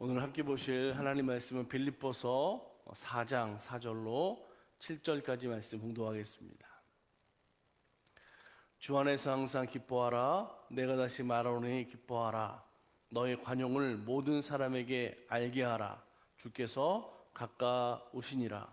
오늘 함께 보실 하나님 말씀은 빌립보서 4장 4절로 7절까지 말씀 봉독하겠습니다. 주 안에서 항상 기뻐하라. 내가 다시 말하노니 기뻐하라. 너의 관용을 모든 사람에게 알게 하라. 주께서 가까우시니라.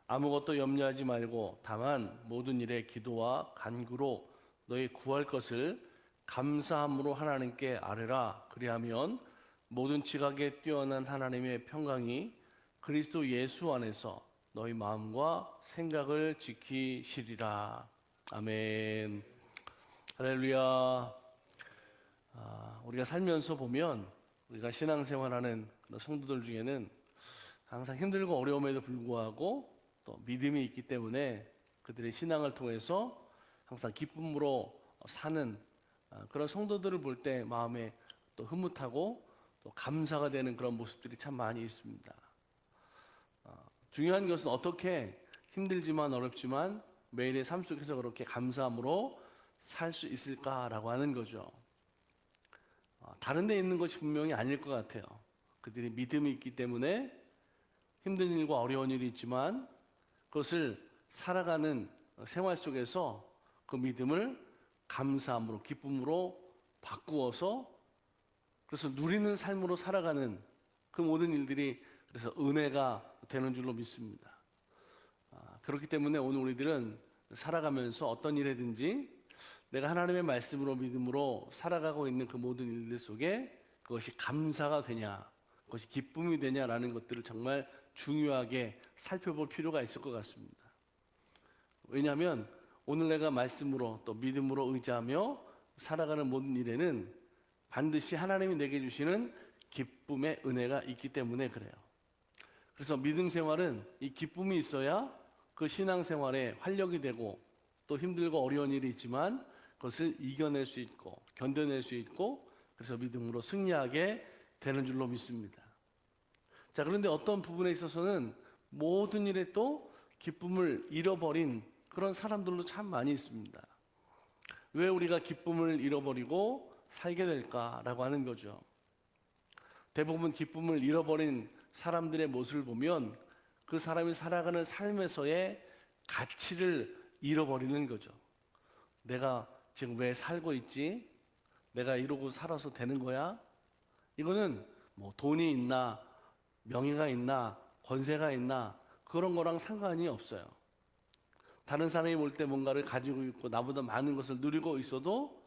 아무것도 염려하지 말고 다만 모든 일에 기도와 간구로 너의 구할 것을 감사함으로 하나님께 아뢰라. 그리하면 모든 지각에 뛰어난 하나님의 평강이 그리스도 예수 안에서 너희 마음과 생각을 지키시리라. 아멘. 할렐루야. 우리가 살면서 보면 우리가 신앙생활하는 그런 성도들 중에는 항상 힘들고 어려움에도 불구하고 또 믿음이 있기 때문에 그들의 신앙을 통해서 항상 기쁨으로 사는 그런 성도들을 볼 때 마음에 또 흐뭇하고 또 감사가 되는 그런 모습들이 참 많이 있습니다. 중요한 것은 어떻게 힘들지만 어렵지만 매일의 삶 속에서 그렇게 감사함으로 살 수 있을까라고 하는 거죠. 다른 데 있는 것이 분명히 아닐 것 같아요. 그들이 믿음이 있기 때문에 힘든 일과 어려운 일이 있지만 그것을 살아가는 생활 속에서 그 믿음을 감사함으로 기쁨으로 바꾸어서 그래서 누리는 삶으로 살아가는 그 모든 일들이 그래서 은혜가 되는 줄로 믿습니다. 그렇기 때문에 오늘 우리들은 살아가면서 어떤 일이든지 내가 하나님의 말씀으로 믿음으로 살아가고 있는 그 모든 일들 속에 그것이 감사가 되냐, 그것이 기쁨이 되냐라는 것들을 정말 중요하게 살펴볼 필요가 있을 것 같습니다. 왜냐하면 오늘 내가 말씀으로 또 믿음으로 의지하며 살아가는 모든 일에는 반드시 하나님이 내게 주시는 기쁨의 은혜가 있기 때문에 그래요. 그래서 믿음 생활은 이 기쁨이 있어야 그 신앙 생활에 활력이 되고 또 힘들고 어려운 일이 있지만 그것을 이겨낼 수 있고 견뎌낼 수 있고 그래서 믿음으로 승리하게 되는 줄로 믿습니다. 자, 그런데 어떤 부분에 있어서는 모든 일에 또 기쁨을 잃어버린 그런 사람들도 참 많이 있습니다. 왜 우리가 기쁨을 잃어버리고 살게 될까라고 하는 거죠. 대부분 기쁨을 잃어버린 사람들의 모습을 보면 그 사람이 살아가는 삶에서의 가치를 잃어버리는 거죠. 내가 지금 왜 살고 있지? 내가 이러고 살아서 되는 거야? 이거는 뭐 돈이 있나, 명예가 있나, 권세가 있나 그런 거랑 상관이 없어요. 다른 사람이 볼 때 뭔가를 가지고 있고 나보다 많은 것을 누리고 있어도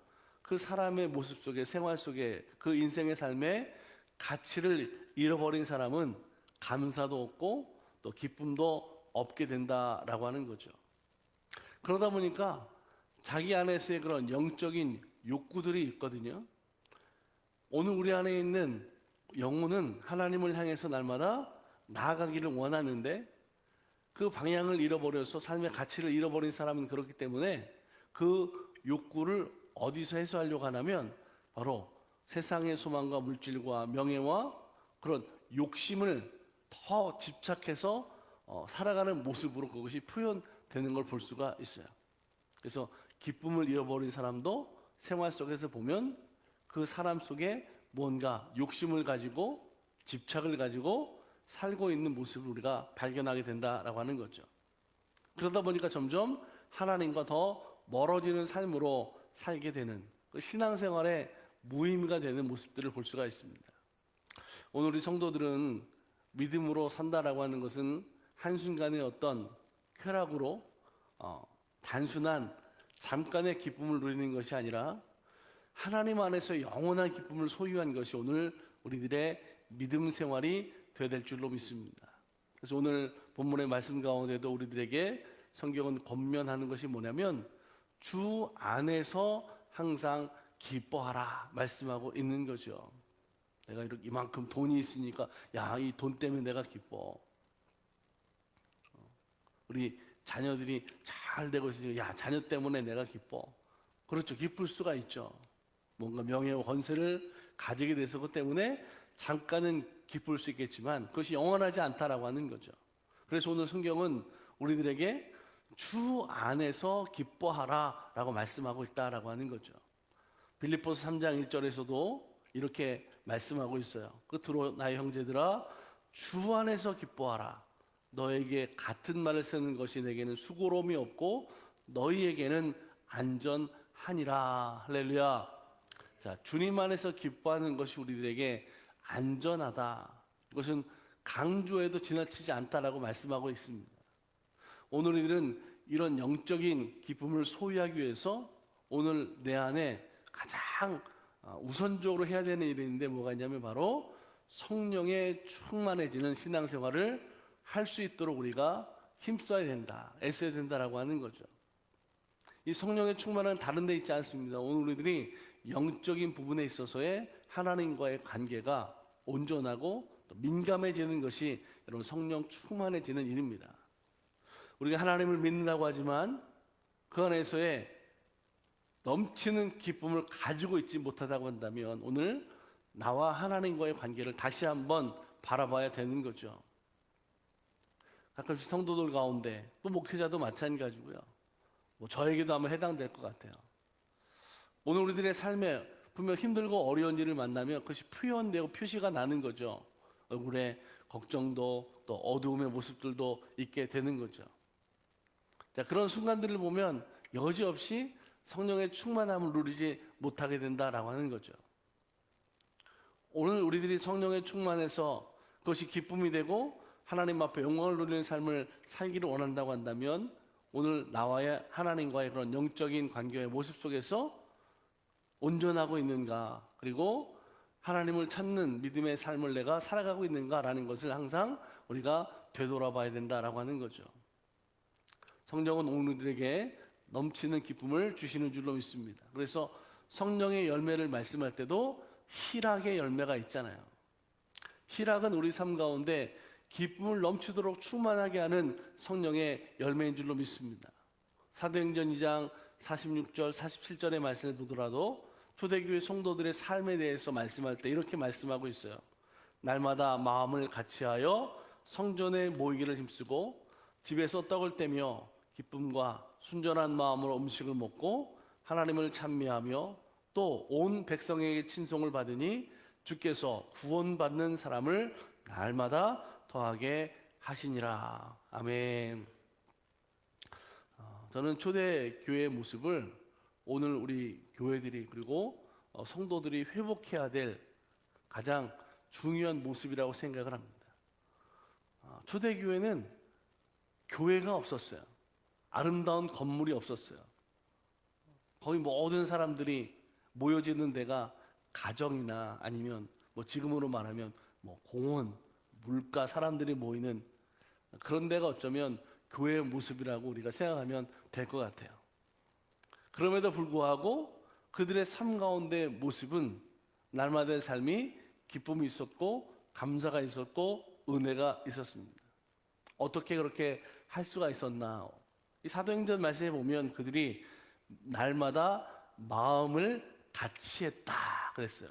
그 사람의 모습 속에 생활 속에 그 인생의 삶에 가치를 잃어버린 사람은 감사도 없고 또 기쁨도 없게 된다라고 하는 거죠. 그러다 보니까 자기 안에서의 그런 영적인 욕구들이 있거든요. 오늘 우리 안에 있는 영혼은 하나님을 향해서 날마다 나아가기를 원하는데 그 방향을 잃어버려서 삶의 가치를 잃어버린 사람은 그렇기 때문에 그 욕구를 어디서 해소하려고 하냐면 바로 세상의 소망과 물질과 명예와 그런 욕심을 더 집착해서 살아가는 모습으로 그것이 표현되는 걸 볼 수가 있어요. 그래서 기쁨을 잃어버린 사람도 생활 속에서 보면 그 사람 속에 뭔가 욕심을 가지고 집착을 가지고 살고 있는 모습을 우리가 발견하게 된다라고 하는 거죠. 그러다 보니까 점점 하나님과 더 멀어지는 삶으로 살게 되는 그 신앙생활에 무의미가 되는 모습들을 볼 수가 있습니다. 오늘 우리 성도들은 믿음으로 산다라고 하는 것은 한순간의 어떤 쾌락으로 단순한 잠깐의 기쁨을 누리는 것이 아니라 하나님 안에서 영원한 기쁨을 소유한 것이 오늘 우리들의 믿음 생활이 되어야 될 줄로 믿습니다. 그래서 오늘 본문의 말씀 가운데도 우리들에게 성경은 권면하는 것이 뭐냐면 주 안에서 항상 기뻐하라 말씀하고 있는 거죠. 내가 이렇게 이만큼 돈이 있으니까 야, 이 돈 때문에 내가 기뻐. 우리 자녀들이 잘 되고 있으니까 야, 자녀 때문에 내가 기뻐. 그렇죠. 기쁠 수가 있죠. 뭔가 명예와 권세를 가지게 돼서 그 때문에 잠깐은 기쁠 수 있겠지만 그것이 영원하지 않다라고 하는 거죠. 그래서 오늘 성경은 우리들에게 주 안에서 기뻐하라 라고 말씀하고 있다라고 하는 거죠. 빌립보서 3장 1절에서도 이렇게 말씀하고 있어요. 끝으로 나의 형제들아 주 안에서 기뻐하라. 너에게 같은 말을 쓰는 것이 내게는 수고로움이 없고 너희에게는 안전하니라. 할렐루야. 자, 주님 안에서 기뻐하는 것이 우리들에게 안전하다. 이것은 강조해도 지나치지 않다라고 말씀하고 있습니다. 오늘 우리들은 이런 영적인 기쁨을 소유하기 위해서 오늘 내 안에 가장 우선적으로 해야 되는 일이 있는데 뭐가 있냐면 바로 성령에 충만해지는 신앙생활을 할 수 있도록 우리가 힘써야 된다, 애써야 된다라고 하는 거죠. 이 성령의 충만은 다른 데 있지 않습니다. 오늘 우리들이 영적인 부분에 있어서의 하나님과의 관계가 온전하고 또 민감해지는 것이 여러분 성령 충만해지는 일입니다. 우리가 하나님을 믿는다고 하지만 그 안에서의 넘치는 기쁨을 가지고 있지 못하다고 한다면 오늘 나와 하나님과의 관계를 다시 한번 바라봐야 되는 거죠. 가끔씩 성도들 가운데 또 목회자도 마찬가지고요. 저에게도 아마 해당될 것 같아요. 오늘 우리들의 삶에 분명 힘들고 어려운 일을 만나면 그것이 표현되고 표시가 나는 거죠. 얼굴에 걱정도 또 어두움의 모습들도 있게 되는 거죠. 자, 그런 순간들을 보면 여지없이 성령의 충만함을 누리지 못하게 된다라고 하는 거죠. 오늘 우리들이 성령의 충만해서 그것이 기쁨이 되고 하나님 앞에 영광을 누리는 삶을 살기를 원한다고 한다면 오늘 나와의 하나님과의 그런 영적인 관계의 모습 속에서 온전하고 있는가, 그리고 하나님을 찾는 믿음의 삶을 내가 살아가고 있는가라는 것을 항상 우리가 되돌아봐야 된다라고 하는 거죠. 성령은 오늘 우리에게 넘치는 기쁨을 주시는 줄로 믿습니다. 그래서 성령의 열매를 말씀할 때도 희락의 열매가 있잖아요. 희락은 우리 삶 가운데 기쁨을 넘치도록 충만하게 하는 성령의 열매인 줄로 믿습니다. 사도행전 2장 46절 47절의 말씀을 보더라도 초대교회 성도들의 삶에 대해서 말씀할 때 이렇게 말씀하고 있어요. 날마다 마음을 같이하여 성전에 모이기를 힘쓰고 집에서 떡을 떼며 기쁨과 순전한 마음으로 음식을 먹고 하나님을 찬미하며 또 온 백성에게 친송을 받으니 주께서 구원받는 사람을 날마다 더하게 하시니라. 아멘. 저는 초대교회의 모습을 오늘 우리 교회들이 그리고 성도들이 회복해야 될 가장 중요한 모습이라고 생각을 합니다. 초대교회는 교회가 없었어요. 아름다운 건물이 없었어요. 거의 모든 사람들이 모여지는 데가 가정이나 아니면 지금으로 말하면 공원, 물가, 사람들이 모이는 그런 데가 어쩌면 교회의 모습이라고 우리가 생각하면 될 것 같아요. 그럼에도 불구하고 그들의 삶 가운데 모습은 날마다의 삶이 기쁨이 있었고 감사가 있었고 은혜가 있었습니다. 어떻게 그렇게 할 수가 있었나? 이 사도행전 말씀에 보면 그들이 날마다 마음을 같이 했다 그랬어요.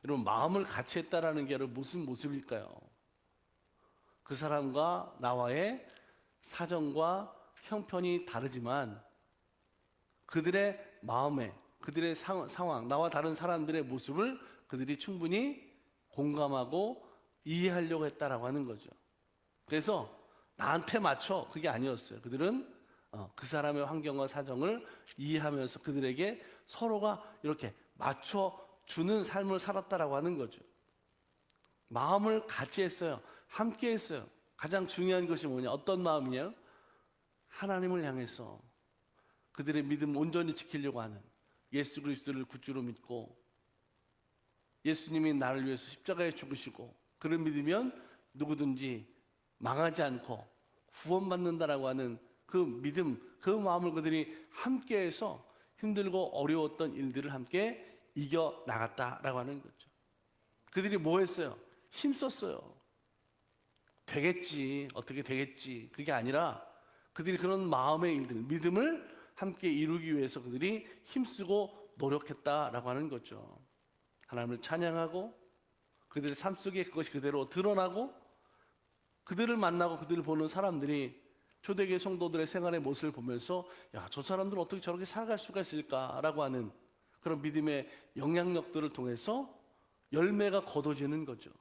여러분, 마음을 같이 했다라는 게 무슨 모습일까요? 그 사람과 나와의 사정과 형편이 다르지만 그들의 마음에, 그들의 상황, 나와 다른 사람들의 모습을 그들이 충분히 공감하고 이해하려고 했다라고 하는 거죠. 그래서 나한테 맞춰, 그게 아니었어요. 그들은 그 사람의 환경과 사정을 이해하면서 그들에게 서로가 이렇게 맞춰주는 삶을 살았다라고 하는 거죠. 마음을 같이 했어요. 함께 했어요. 가장 중요한 것이 뭐냐? 어떤 마음이냐? 하나님을 향해서 그들의 믿음 온전히 지키려고 하는, 예수 그리스도를 구주로 믿고 예수님이 나를 위해서 십자가에 죽으시고 그를 믿으면 누구든지 망하지 않고 구원받는다라고 하는 그 믿음, 그 마음을 그들이 함께해서 힘들고 어려웠던 일들을 함께 이겨 나갔다라고 하는 거죠. 그들이 뭐 했어요? 힘썼어요. 되겠지, 어떻게 되겠지, 그게 아니라 그들이 그런 마음의 일들, 믿음을 함께 이루기 위해서 그들이 힘쓰고 노력했다라고 하는 거죠. 하나님을 찬양하고 그들의 삶 속에 그것이 그대로 드러나고 그들을 만나고 그들을 보는 사람들이 초대교회 성도들의 생활의 모습을 보면서 야, 저 사람들은 어떻게 저렇게 살아갈 수가 있을까라고 하는 그런 믿음의 영향력들을 통해서 열매가 거둬지는 거죠.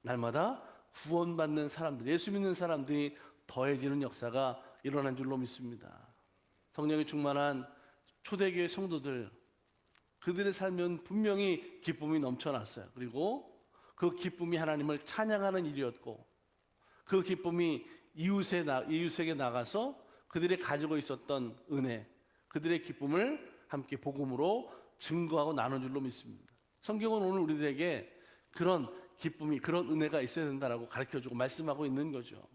날마다 구원받는 사람들, 예수 믿는 사람들이 더해지는 역사가 일어난 줄로 믿습니다. 성령이 충만한 초대교회 성도들, 그들의 삶은 분명히 기쁨이 넘쳐났어요. 그리고 그 기쁨이 하나님을 찬양하는 일이었고, 그 기쁨이 이웃에게 나가서 그들이 가지고 있었던 은혜, 그들의 기쁨을 함께 복음으로 증거하고 나눈 줄로 믿습니다. 성경은 오늘 우리들에게 그런 기쁨이, 그런 은혜가 있어야 된다라고 가르쳐주고 말씀하고 있는 거죠.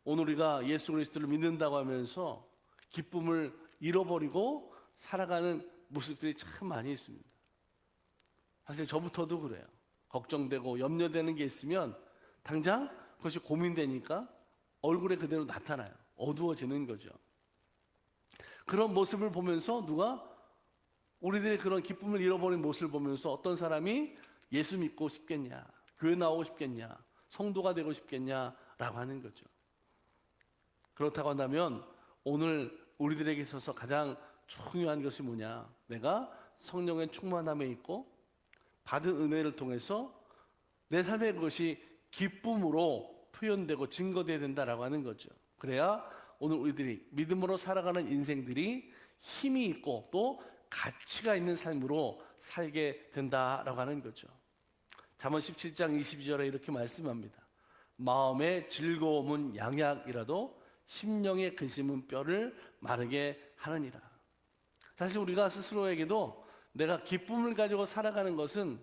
오늘 우리가 예수 그리스도를 믿는다고 하면서 기쁨을 잃어버리고 살아가는 모습들이 참 많이 있습니다. 사실 저부터도 그래요. 걱정되고 염려되는 게 있으면 당장 그것이 고민되니까 얼굴에 그대로 나타나요. 어두워지는 거죠. 그런 모습을 보면서 누가 우리들의 그런 기쁨을 잃어버린 모습을 보면서 어떤 사람이 예수 믿고 싶겠냐, 교회 나오고 싶겠냐, 성도가 되고 싶겠냐라고 하는 거죠. 그렇다고 한다면 오늘 우리들에게 있어서 가장 중요한 것이 뭐냐? 내가 성령의 충만함에 있고 받은 은혜를 통해서 내 삶의 그것이 기쁨으로 표현되고 증거되어야 된다라고 하는 거죠. 그래야 오늘 우리들이 믿음으로 살아가는 인생들이 힘이 있고 또 가치가 있는 삶으로 살게 된다라고 하는 거죠. 잠언 17장 22절에 이렇게 말씀합니다. 마음의 즐거움은 양약이라도 심령의 근심은 뼈를 마르게 하느니라. 사실 우리가 스스로에게도 내가 기쁨을 가지고 살아가는 것은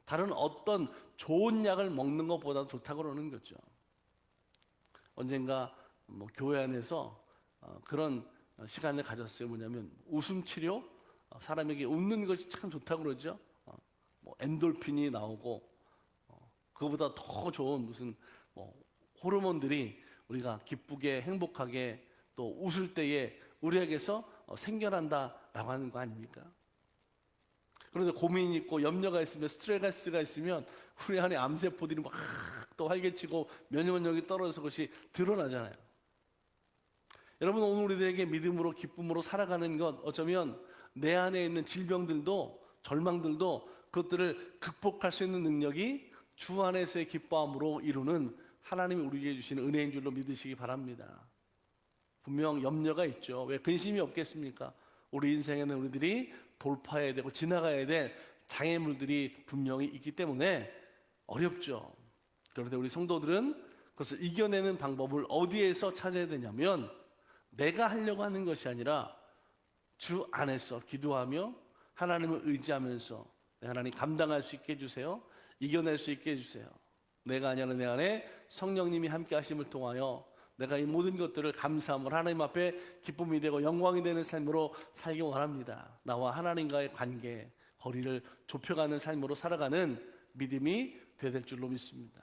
다른 어떤 좋은 약을 먹는 것보다 좋다고 그러는 거죠. 언젠가 교회 안에서 그런 시간을 가졌어요. 뭐냐면 웃음 치료, 사람에게 웃는 것이 참 좋다고 그러죠. 엔돌핀이 나오고 그거보다 더 좋은 무슨 호르몬들이 우리가 기쁘게 행복하게 또 웃을 때에 우리에게서 생겨난다라고 하는 거 아닙니까? 그런데 고민이 있고 염려가 있으면 스트레스가 있으면 우리 안에 암세포들이 막 또 활개치고 면역력이 떨어져서 그것이 드러나잖아요. 여러분, 오늘 우리들에게 믿음으로 기쁨으로 살아가는 것, 어쩌면 내 안에 있는 질병들도 절망들도 그것들을 극복할 수 있는 능력이 주 안에서의 기뻐함으로 이루는 하나님이 우리에게 주시는 은혜인 줄로 믿으시기 바랍니다. 분명 염려가 있죠. 왜 근심이 없겠습니까? 우리 인생에는 우리들이 돌파해야 되고 지나가야 될 장애물들이 분명히 있기 때문에 어렵죠. 그런데 우리 성도들은 그것을 이겨내는 방법을 어디에서 찾아야 되냐면 내가 하려고 하는 것이 아니라 주 안에서 기도하며 하나님을 의지하면서 하나님 감당할 수 있게 해주세요. 이겨낼 수 있게 해주세요. 내가 아니라 내 안에 성령님이 함께 하심을 통하여 내가 이 모든 것들을 감사함으로 하나님 앞에 기쁨이 되고 영광이 되는 삶으로 살기 원합니다. 나와 하나님과의 관계, 거리를 좁혀가는 삶으로 살아가는 믿음이 되어야 될 줄로 믿습니다.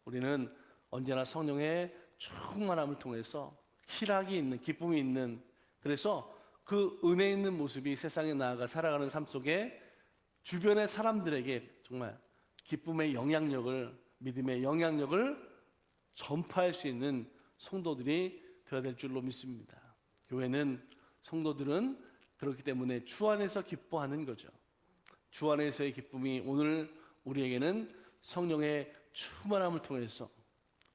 우리는 언제나 성령의 충만함을 통해서 희락이 있는, 기쁨이 있는, 그래서 그 은혜 있는 모습이 세상에 나아가 살아가는 삶 속에 주변의 사람들에게 정말 기쁨의 영향력을, 믿음의 영향력을 전파할 수 있는 성도들이 되어야 될 줄로 믿습니다. 교회는, 성도들은 그렇기 때문에 주 안에서 기뻐하는 거죠. 주 안에서의 기쁨이 오늘 우리에게는 성령의 충만함을 통해서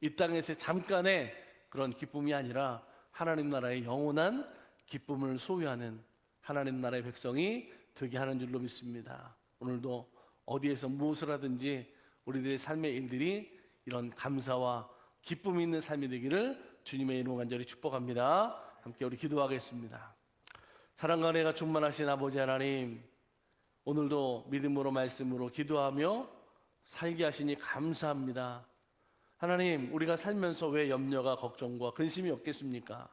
이 땅에서 잠깐의 그런 기쁨이 아니라 하나님 나라의 영원한 기쁨을 소유하는 하나님 나라의 백성이 되게 하는 줄로 믿습니다. 오늘도 어디에서 무엇을 하든지 우리들의 삶의 일들이 이런 감사와 기쁨이 있는 삶이 되기를 주님의 이름으로 간절히 축복합니다. 함께 우리 기도하겠습니다. 사랑과 은혜가 충만하신 아버지 하나님, 오늘도 믿음으로 말씀으로 기도하며 살게 하시니 감사합니다. 하나님, 우리가 살면서 왜 염려가 걱정과 근심이 없겠습니까?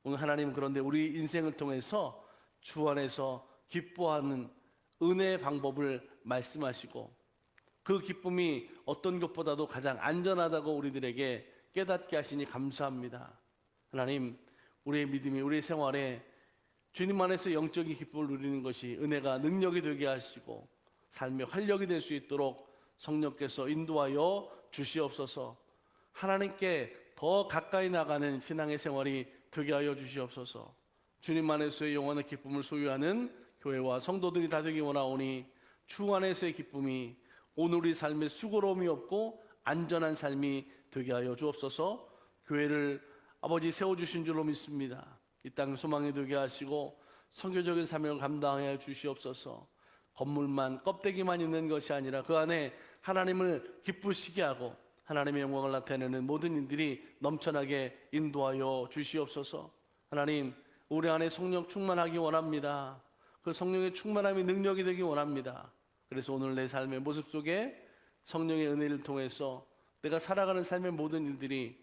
오늘 하나님, 그런데 우리 인생을 통해서 주 안에서 기뻐하는 은혜의 방법을 말씀하시고 그 기쁨이 어떤 것보다도 가장 안전하다고 우리들에게 깨닫게 하시니 감사합니다. 하나님, 우리의 믿음이 우리의 생활에 주님 안에서 영적인 기쁨을 누리는 것이 은혜가 능력이 되게 하시고 삶의 활력이 될 수 있도록 성령께서 인도하여 주시옵소서. 하나님께 더 가까이 나가는 신앙의 생활이 되게 하여 주시옵소서. 주님 안에서의 영원한 기쁨을 소유하는 교회와 성도들이 다 되기 원하오니 주 안에서의 기쁨이 오늘 우리 삶에 수고로움이 없고 안전한 삶이 되게 하여 주옵소서. 교회를 아버지 세워주신 줄로 믿습니다. 이 땅 소망이 되게 하시고 선교적인 사명을 감당하여 주시옵소서. 건물만 껍데기만 있는 것이 아니라 그 안에 하나님을 기쁘시게 하고 하나님의 영광을 나타내는 모든 일들이 넘쳐나게 인도하여 주시옵소서. 하나님, 우리 안에 성령 충만하기 원합니다. 그 성령의 충만함이 능력이 되기 원합니다. 그래서 오늘 내 삶의 모습 속에 성령의 은혜를 통해서 내가 살아가는 삶의 모든 일들이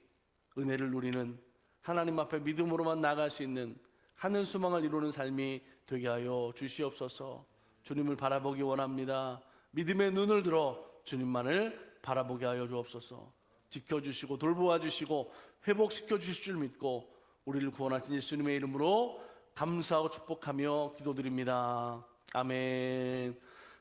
은혜를 누리는, 하나님 앞에 믿음으로만 나아갈 수 있는 하늘 소망을 이루는 삶이 되게 하여 주시옵소서. 주님을 바라보기 원합니다. 믿음의 눈을 들어 주님만을 바라보게 하여 주옵소서. 지켜주시고 돌보아 주시고 회복시켜 주실 줄 믿고 우리를 구원하신 예수님의 이름으로 감사하고 축복하며 기도드립니다. 아멘.